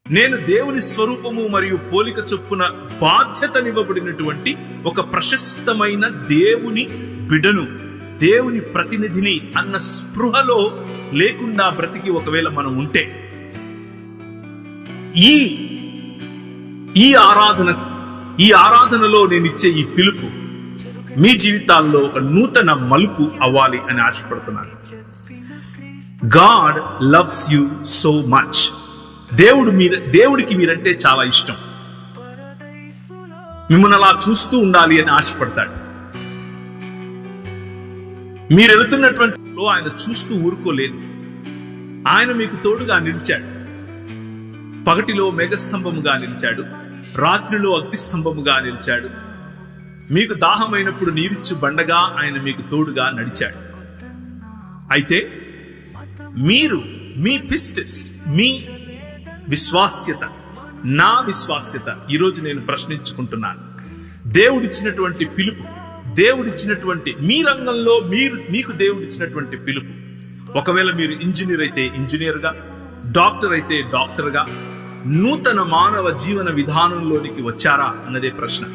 నేను దేవుని స్వరూపము మరియు పోలిక చొప్పున బాధ్యతనివ్వబడినటువంటి ఒక ప్రశస్తమైన దేవుని బిడను, దేవుని ప్రతినిధిని అన్న స్పృహలో లేకుండా బ్రతికి ఒకవేళ మనం ఉంటే, ఈ ఆరాధనలో నేను ఇచ్చే ఈ పిలుపు మీ జీవితాల్లో ఒక నూతన మలుపు అవ్వాలి అని ఆశపడుతున్నాను. God loves you so much. దేవుడికి మీరంటే చాలా ఇష్టం. మిమ్మల్ని అలా చూస్తూ ఉండాలి అని ఆశపడతాడు. మీరు వెళుతున్నటువంటి ఆయన చూస్తూ ఊరుకోలేదు. ఆయన మీకు తోడుగా నిలిచాడు. పగటిలో మేఘస్తంభముగా నిలిచాడు, రాత్రిలో అగ్నిస్తంభముగా నిలిచాడు. మీకు దాహమైనప్పుడు నీరిచ్చు బండగా ఆయన మీకు తోడుగా నడిచాడు. అయితే మీరు మీ పిస్టిస్, మీ విశ్వాస్యత, నా విశ్వాస్యత ఈరోజు నేను ప్రశ్నించుకుంటున్నాను. దేవుడిచ్చినటువంటి పిలుపు, దేవుడిచ్చినటువంటి మీ రంగంలో మీకు దేవుడిచ్చినటువంటి పిలుపు, ఒకవేళ మీరు ఇంజనీర్ అయితే ఇంజనీర్గా, డాక్టర్ అయితే డాక్టర్గా, నూతన మానవ జీవన విధానంలోనికి వచ్చారా అన్నదే ప్రశ్న.